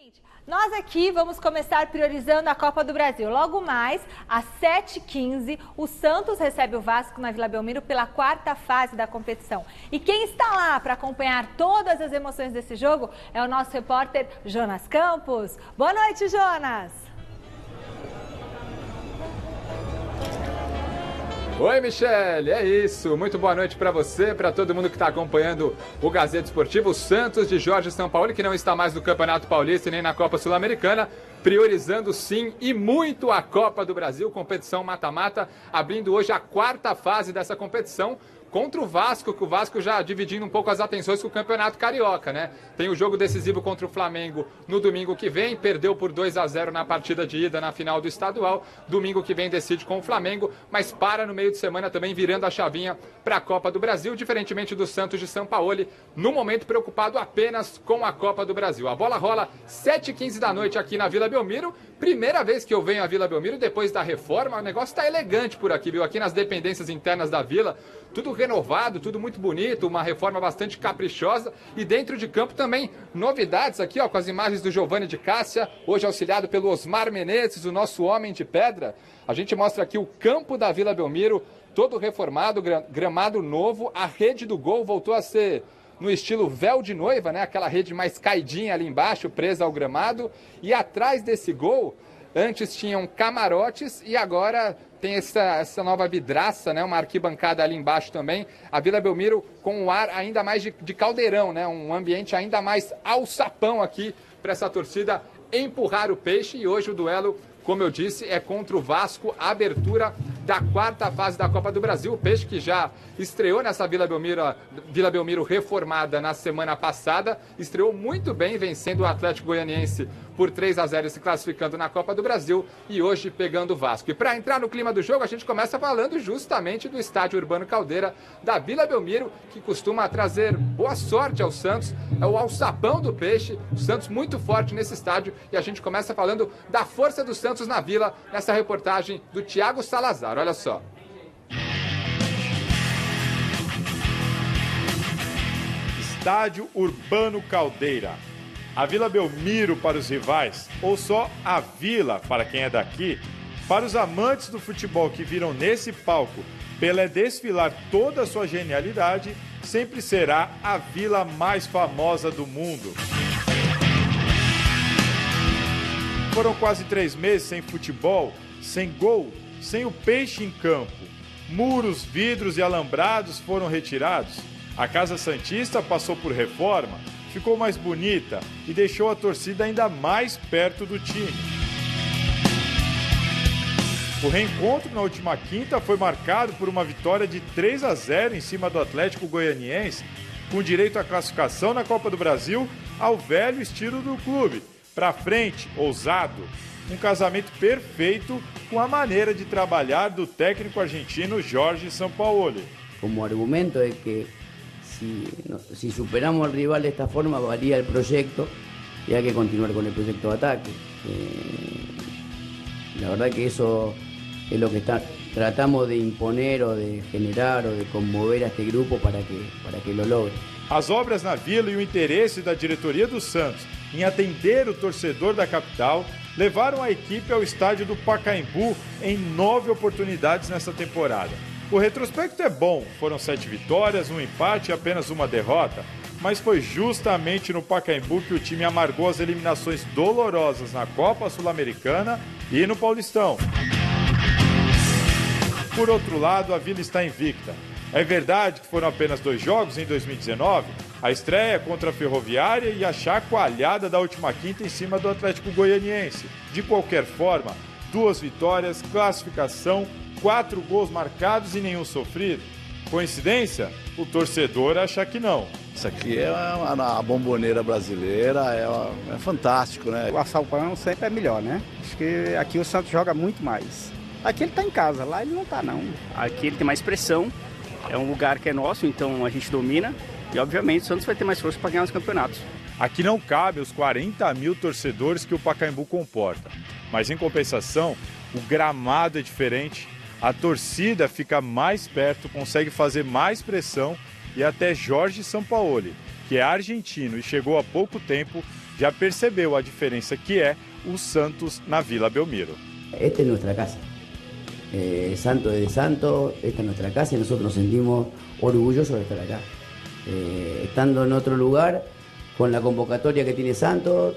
seguinte, nós aqui vamos começar priorizando a Copa do Brasil. Logo mais, às 7h15, o Santos recebe o Vasco na Vila Belmiro pela quarta fase da competição. E quem está lá para acompanhar todas as emoções desse jogo é o nosso repórter Jonas Campos. Boa noite, Jonas! Oi, Michele, é isso. Muito boa noite para você, para todo mundo que está acompanhando o Gazeta Esportivo. O Santos de Jorge Sampaoli, que não está mais no Campeonato Paulista e nem na Copa Sul-Americana, priorizando sim e muito a Copa do Brasil, competição mata-mata, abrindo hoje a quarta fase dessa competição, contra o Vasco, que o Vasco já dividindo um pouco as atenções com o Campeonato Carioca, né? Tem o jogo decisivo contra o Flamengo no domingo que vem, perdeu por 2-0 na partida de ida na final do estadual. Domingo que vem decide com o Flamengo, mas para no meio de semana também virando a chavinha para a Copa do Brasil, diferentemente do Santos de Sampaoli, no momento preocupado apenas com a Copa do Brasil. A bola rola 7h15 da noite aqui na Vila Belmiro. Primeira vez que eu venho à Vila Belmiro depois da reforma, o negócio está elegante por aqui, viu? Aqui nas dependências internas da Vila, tudo renovado, tudo muito bonito, uma reforma bastante caprichosa. E dentro de campo também novidades aqui, ó, com as imagens do Giovanni de Cássia, hoje auxiliado pelo Osmar Menezes, o nosso homem de pedra. A gente mostra aqui o campo da Vila Belmiro, todo reformado, gramado novo. A rede do gol voltou a ser no estilo véu de noiva, né? Aquela rede mais caidinha ali embaixo, presa ao gramado. E atrás desse gol, antes tinham camarotes e agora tem essa nova vidraça, né? Uma arquibancada ali embaixo também. A Vila Belmiro com um ar ainda mais de caldeirão, né? Um ambiente ainda mais alçapão aqui para essa torcida empurrar o peixe. E hoje o duelo, como eu disse, é contra o Vasco, a abertura da quarta fase da Copa do Brasil. O Peixe que já estreou nessa Vila Belmiro reformada na semana passada, estreou muito bem, vencendo o Atlético Goianiense por 3-0 e se classificando na Copa do Brasil, e hoje pegando o Vasco. E para entrar no clima do jogo, a gente começa falando justamente do estádio Urbano Caldeira da Vila Belmiro, que costuma trazer boa sorte ao Santos, é o alçapão do Peixe, o Santos muito forte nesse estádio, e a gente começa falando da força do Santos na Vila, nessa reportagem do Thiago Salazar. Olha só. Estádio Urbano Caldeira. A Vila Belmiro para os rivais, ou só a Vila para quem é daqui, para os amantes do futebol que viram nesse palco Pelé desfilar toda a sua genialidade, sempre será a vila mais famosa do mundo. Foram quase 3 meses sem futebol, sem gol, sem o Peixe em campo. Muros, vidros e alambrados foram retirados. A Casa Santista passou por reforma, ficou mais bonita e deixou a torcida ainda mais perto do time. O reencontro na última quinta foi marcado por uma vitória de 3-0 em cima do Atlético Goianiense, com direito à classificação na Copa do Brasil ao velho estilo do clube. Pra frente, ousado, um casamento perfeito com a maneira de trabalhar do técnico argentino Jorge Sampaoli. Como argumento é que si superamos al rival de esta forma varía el proyecto y hay que continuar con el proyecto de ataque. La verdad que eso es lo que tratamos de imponer o de generar o de conmover a este grupo para que lo logre. As obras na Vila e o interesse da diretoria do Santos em atender o torcedor da capital levaram a equipe ao estádio do Pacaembu em 9 oportunidades nessa temporada. O retrospecto é bom, foram 7 vitórias, 1 empate e apenas 1 derrota, mas foi justamente no Pacaembu que o time amargou as eliminações dolorosas na Copa Sul-Americana e no Paulistão. Por outro lado, a Vila está invicta. É verdade que foram apenas 2 jogos em 2019, a estreia contra a Ferroviária e a chacoalhada da última quinta em cima do Atlético Goianiense. De qualquer forma, 2 vitórias, classificação, 4 gols marcados e nenhum sofrido. Coincidência? O torcedor acha que não. Isso aqui é a bomboneira brasileira, é fantástico, né? O assalpão sempre é melhor, né? Acho que aqui o Santos joga muito mais. Aqui ele tá em casa, lá ele não tá não. Aqui ele tem mais pressão, é um lugar que é nosso, então a gente domina e obviamente o Santos vai ter mais força para ganhar os campeonatos. Aqui não cabe os 40 mil torcedores que o Pacaembu comporta, mas em compensação, o gramado é diferente, a torcida fica mais perto, consegue fazer mais pressão e até Jorge Sampaoli, que é argentino e chegou há pouco tempo, já percebeu a diferença que é o Santos na Vila Belmiro. Esta es nuestra casa. Santos es de Santos, esta es nuestra casa y nosotros nos sentimos orgullosos de estar acá. Estando en otro lugar, con la convocatoria que tiene Santos,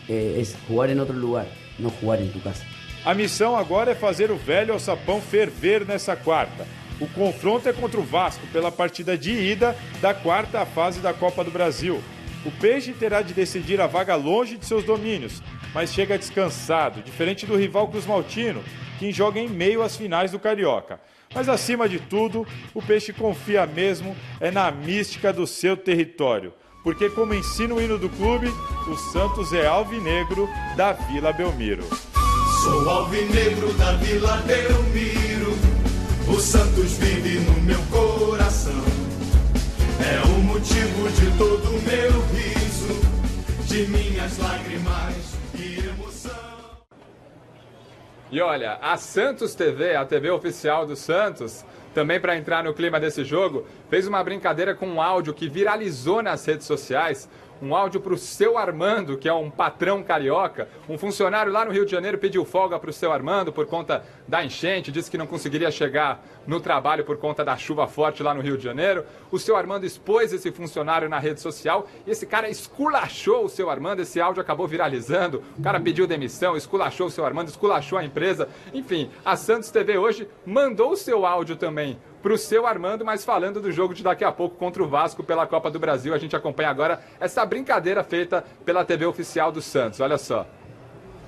es jugar en otro lugar, no jugar en tu casa. A missão agora é fazer o velho alçapão ferver nessa quarta. O confronto é contra o Vasco pela partida de ida da quarta fase da Copa do Brasil. O Peixe terá de decidir a vaga longe de seus domínios, mas chega descansado, diferente do rival Cruz Maltino, que joga em meio às finais do Carioca. Mas acima de tudo, o Peixe confia mesmo na mística do seu território. Porque, como ensina o hino do clube, o Santos é alvinegro da Vila Belmiro. Sou alvinegro da Vila Belmiro, o Santos vive no meu coração. É o motivo de todo o meu riso, de minhas lágrimas e emoção. E olha, a Santos TV, a TV oficial do Santos, também para entrar no clima desse jogo, fez uma brincadeira com um áudio que viralizou nas redes sociais. Um áudio para o seu Armando, que é um patrão carioca. Um funcionário lá no Rio de Janeiro pediu folga para o seu Armando por conta da enchente, disse que não conseguiria chegar no trabalho por conta da chuva forte lá no Rio de Janeiro. O seu Armando expôs esse funcionário na rede social e esse cara esculachou o seu Armando. Esse áudio acabou viralizando. O cara pediu demissão, esculachou o seu Armando, esculachou a empresa. Enfim, a Santos TV hoje mandou o seu áudio também para o seu Armando, mas falando do jogo de daqui a pouco contra o Vasco pela Copa do Brasil. A gente acompanha agora essa brincadeira feita pela TV oficial do Santos. Olha só.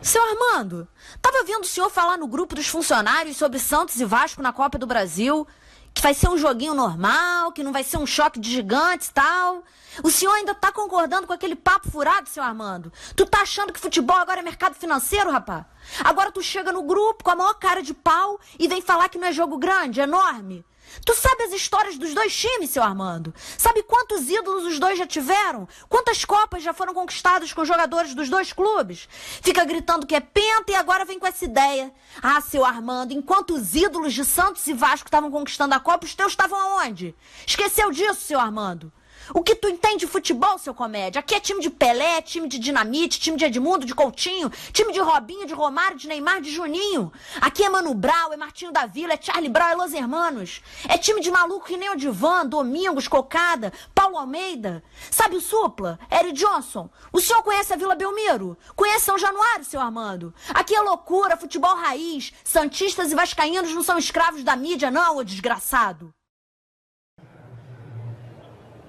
Seu Armando, tava vendo o senhor falar no grupo dos funcionários sobre Santos e Vasco na Copa do Brasil, que vai ser um joguinho normal, que não vai ser um choque de gigantes e tal. O senhor ainda tá concordando com aquele papo furado, seu Armando? Tu tá achando que futebol agora é mercado financeiro, rapá? Agora tu chega no grupo com a maior cara de pau e vem falar que não é jogo grande, é enorme. Tu sabe as histórias dos dois times, seu Armando? Sabe quantos ídolos os dois já tiveram? Quantas copas já foram conquistadas com jogadores dos dois clubes? Fica gritando que é penta e agora vem com essa ideia. Ah, seu Armando, enquanto os ídolos de Santos e Vasco estavam conquistando a Copa, os teus estavam aonde? Esqueceu disso, seu Armando? O que tu entende de futebol, seu comédia? Aqui é time de Pelé, time de Dinamite, time de Edmundo, de Coutinho, time de Robinho, de Romário, de Neymar, de Juninho. Aqui é Mano Brown, é Martinho da Vila, é Charlie Brown, é Los Hermanos. É time de maluco que nem o Divan, Domingos, Cocada, Paulo Almeida. Sabe o Supla? Eric Johnson. O senhor conhece a Vila Belmiro? Conhece São Januário, seu Armando? Aqui é loucura, futebol raiz. Santistas e vascaínos não são escravos da mídia, não, ô desgraçado.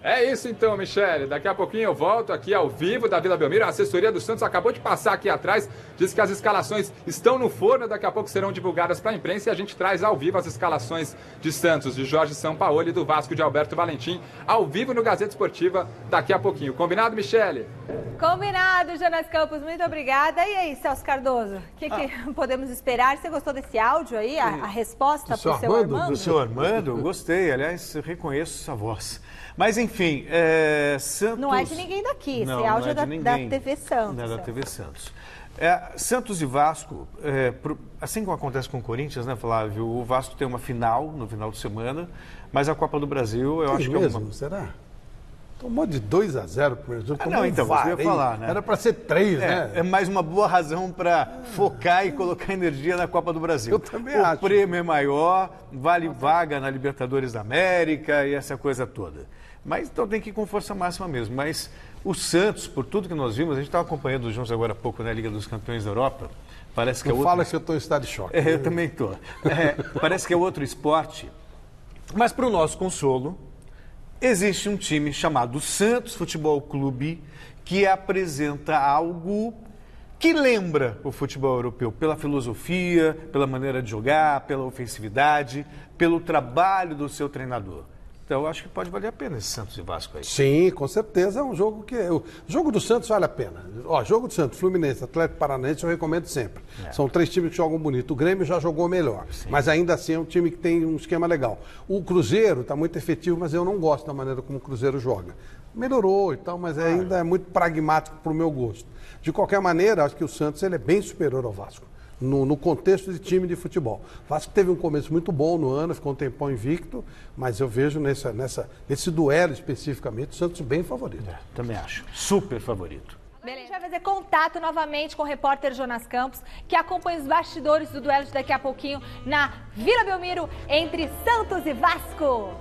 É isso então, Michele. Daqui a pouquinho eu volto aqui ao vivo da Vila Belmiro. A assessoria do Santos acabou de passar aqui atrás. Diz que as escalações estão no forno. Daqui a pouco serão divulgadas para a imprensa. E a gente traz ao vivo as escalações de Santos, de Jorge Sampaoli e do Vasco de Alberto Valentim. Ao vivo no Gazeta Esportiva daqui a pouquinho. Combinado, Michele? Combinado, Jonas Campos. Muito obrigada. E aí, Celso Cardoso? O que podemos esperar? Você gostou desse áudio aí? A resposta para o seu Armando? Do seu Armando? Gostei. Aliás, eu reconheço essa voz. Mas, enfim, Santos... Não é de ninguém daqui, esse áudio é da TV Santos. Não é da TV Santos. Santos e Vasco, assim como acontece com o Corinthians, né, Flávio? O Vasco tem uma final no final de semana, mas a Copa do Brasil, eu acho que mesmo, é uma... Será? Tomou de 2-0 o primeiro jogo. Não, então, você ia falar, né? Era para ser 3, né? É mais uma boa razão para focar e colocar energia na Copa do Brasil. Eu também acho. O prêmio é maior, vale vaga na Libertadores da América e essa coisa toda. Mas então tem que ir com força máxima mesmo. Mas o Santos, por tudo que nós vimos, a gente estava acompanhando juntos agora há pouco na Liga dos Campeões da Europa. Parece que fala que eu estou em estado de choque. Eu também estou. Parece que é outro esporte. Mas para o nosso consolo, existe um time chamado Santos Futebol Clube que apresenta algo que lembra o futebol europeu pela filosofia, pela maneira de jogar, pela ofensividade, pelo trabalho do seu treinador. Então, eu acho que pode valer a pena esse Santos e Vasco aí. Sim, com certeza. É um jogo que... O jogo do Santos vale a pena. Jogo do Santos, Fluminense, Atlético Paranaense, eu recomendo sempre. São 3 times que jogam bonito. O Grêmio já jogou melhor. Sim. Mas ainda assim é um time que tem um esquema legal. O Cruzeiro está muito efetivo, mas eu não gosto da maneira como o Cruzeiro joga. Melhorou e tal, mas ainda é muito pragmático para o meu gosto. De qualquer maneira, acho que o Santos ele é bem superior ao Vasco. No contexto de time de futebol. O Vasco teve um começo muito bom no ano, ficou um tempão invicto, mas eu vejo nesse duelo especificamente o Santos bem favorito. Também acho. Super favorito. Beleza. A gente vai fazer contato novamente com o repórter Jonas Campos, que acompanha os bastidores do duelo de daqui a pouquinho na Vila Belmiro entre Santos e Vasco.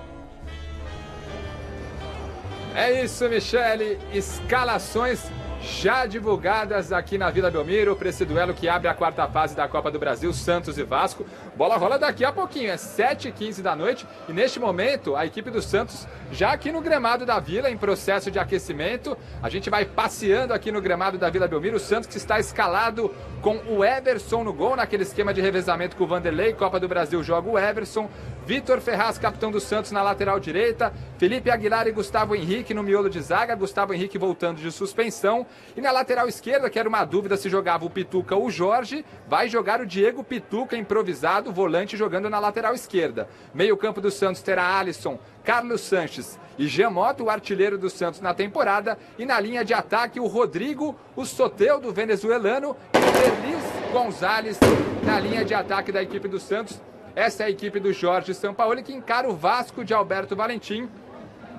É isso, Michele. Escalações já divulgadas aqui na Vila Belmiro para esse duelo que abre a quarta fase da Copa do Brasil, Santos e Vasco. Bola rola daqui a pouquinho, é 7h15 da noite e neste momento a equipe do Santos já aqui no gramado da Vila em processo de aquecimento. A gente vai passeando aqui no gramado da Vila Belmiro. O Santos que está escalado com o Everson no gol, naquele esquema de revezamento com o Vanderlei. Copa do Brasil joga o Everson. Vitor Ferraz, capitão do Santos, na lateral direita. Felipe Aguilar e Gustavo Henrique no miolo de zaga. Gustavo Henrique voltando de suspensão. E na lateral esquerda, que era uma dúvida se jogava o Pituca ou o Jorge, vai jogar o Diego Pituca, improvisado, volante, jogando na lateral esquerda. Meio campo do Santos terá Alisson, Carlos Sanches e Jean Mota, o artilheiro do Santos na temporada. E na linha de ataque, o Rodrigo, o Soteldo venezuelano e o Delis Gonzalez na linha de ataque da equipe do Santos. Essa é a equipe do Jorge Sampaoli, que encara o Vasco de Alberto Valentim.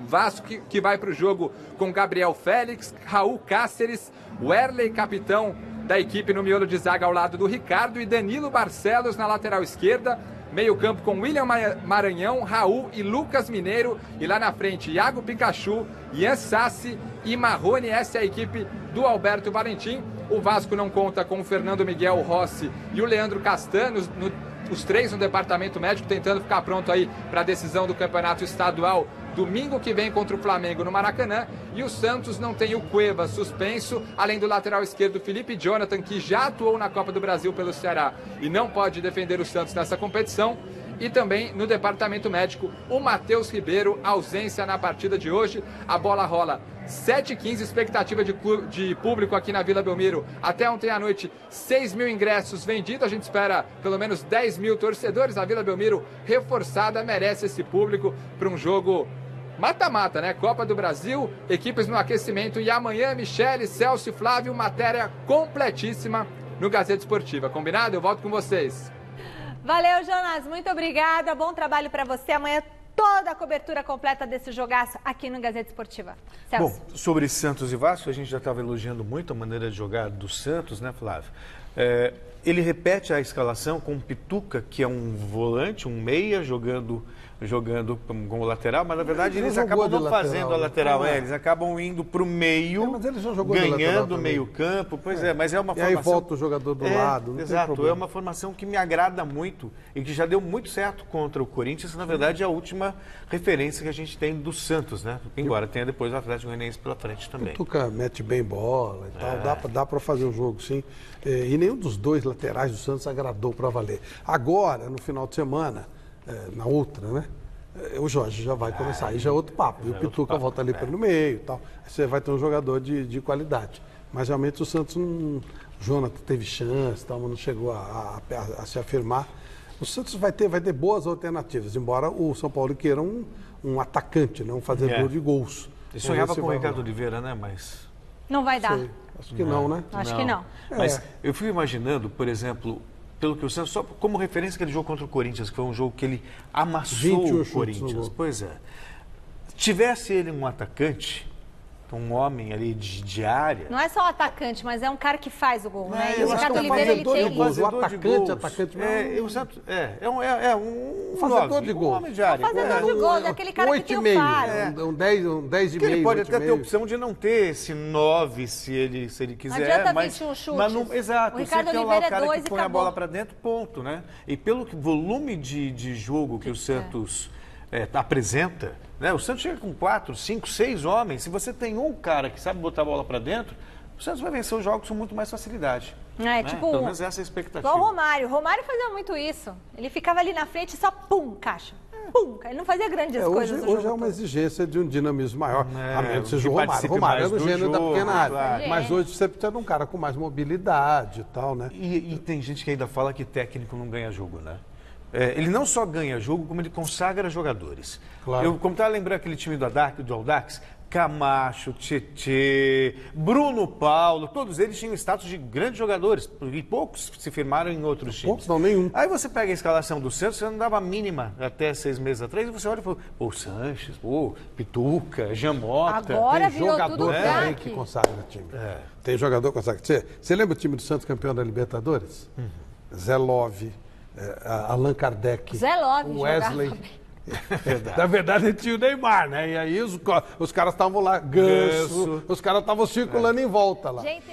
Vasco que vai para o jogo com Gabriel Félix, Raul Cáceres, Werley, capitão da equipe no miolo de zaga ao lado do Ricardo, e Danilo Barcelos na lateral esquerda. Meio campo com William Maranhão, Raul e Lucas Mineiro. E lá na frente, Iago Pikachu, Ian Sassi e Marrone. Essa é a equipe do Alberto Valentim. O Vasco não conta com o Fernando Miguel Rossi e o Leandro Castanho, os três no departamento médico, tentando ficar pronto aí para a decisão do campeonato estadual domingo que vem contra o Flamengo no Maracanã. E o Santos não tem o Cueva suspenso, além do lateral esquerdo Felipe Jonathan, que já atuou na Copa do Brasil pelo Ceará e não pode defender o Santos nessa competição. E também no departamento médico o Matheus Ribeiro, ausência na partida de hoje. A bola rola 7h15, expectativa de público aqui na Vila Belmiro. Até ontem à noite, 6.000 ingressos vendidos. A gente espera pelo menos 10.000 torcedores. A Vila Belmiro reforçada, merece esse público para um jogo mata-mata, né? Copa do Brasil, equipes no aquecimento. E amanhã, Michele, Celso e Flávio, matéria completíssima no Gazeta Esportiva. Combinado? Eu volto com vocês. Valeu, Jonas. Muito obrigada. Bom trabalho para você. Amanhã toda a cobertura completa desse jogaço aqui no Gazeta Esportiva. Celso. Bom, sobre Santos e Vasco, a gente já estava elogiando muito a maneira de jogar do Santos, né, Flávio? Ele repete a escalação com o Pituca, que é um volante, um meia, jogando como lateral, mas na verdade eles acabam não fazendo a lateral, eles acabam indo para o meio, mas ele já jogou ganhando meio campo, mas é uma formação... E aí volta o jogador do lado, não exato, tem problema. É uma formação que me agrada muito e que já deu muito certo contra o Corinthians, na verdade é a última referência que a gente tem do Santos, né? Embora tenha depois o Atlético Goianiense pela frente também. O Tuca mete bem bola e tal, dá para fazer o jogo, sim. E nenhum dos dois laterais do Santos agradou para valer. Agora, no final de semana, na outra, né? O Jorge já vai começar, aí já é outro papo. E o Pituca volta ali pelo meio e tal. Aí você vai ter um jogador de qualidade. Mas realmente o Santos não. O Jonathan teve chance, tal, mas não chegou a se afirmar. O Santos vai ter boas alternativas, embora o São Paulo queira um atacante, né? Um fazedor de gols. Ele sonhava com o Ricardo Oliveira, né? Mas. Não vai dar. Acho que não, né? Acho que não. Mas eu fui imaginando, por exemplo, pelo que o Santos, só como referência aquele jogo contra o Corinthians, que foi um jogo que ele amassou o Corinthians. Pois é. Tivesse ele um atacante, um homem ali de área... Não é só o atacante, mas é um cara que faz o gol, né? E o eu acho Ricardo que Oliveira, ele tem gols, isso. o atacante mesmo. Um fazedor de gols. Um homem de área. Um fazedor de gols, é aquele cara que tem o faro. Um 10 e meio. Ele pode até ter a opção de não ter esse 9 se ele quiser. Não adianta mas 21 chutes. Mas não, exato. O Ricardo você Oliveira tem lá o cara é 2 que e põe a acabou. bola para dentro, ponto, né? E pelo volume de jogo que o Santos apresenta, né? O Santos chega com 4, 5, 6 homens. Se você tem um cara que sabe botar a bola para dentro, o Santos vai vencer os jogos com muito mais facilidade. Tipo, pelo menos essa é a expectativa. Igual o Romário. O Romário fazia muito isso. Ele ficava ali na frente e só pum, caixa. Pum, ele não fazia grandes coisas. Hoje é uma exigência de um dinamismo maior, a menos que seja o Romário. Romário é no gênero da pequena área. Claro. Mas hoje você precisa de um cara com mais mobilidade e tal, né? E tem gente que ainda fala que técnico não ganha jogo, né? Ele não só ganha jogo, como ele consagra jogadores. Claro. Como estava lembrando aquele time do Audax, Camacho, Tietê, Bruno Paulo, todos eles tinham status de grandes jogadores, e poucos se firmaram em outros times. Poucos não, nenhum. Aí você pega a escalação do Santos, você não dava a mínima até 6 meses atrás, e você olha e fala, pô, Sanches, pô, Pituca, Jamota. Agora Tem virou jogador tudo também craque. que consagra time. Tem jogador que consagra. Você lembra o time do Santos campeão da Libertadores? Zé Love, Allan Kardec, Zé Love Wesley. jogava bem. Na verdade, ele tinha o Neymar, né? E aí os caras estavam lá, Ganso, os caras estavam circulando em volta lá. Gente...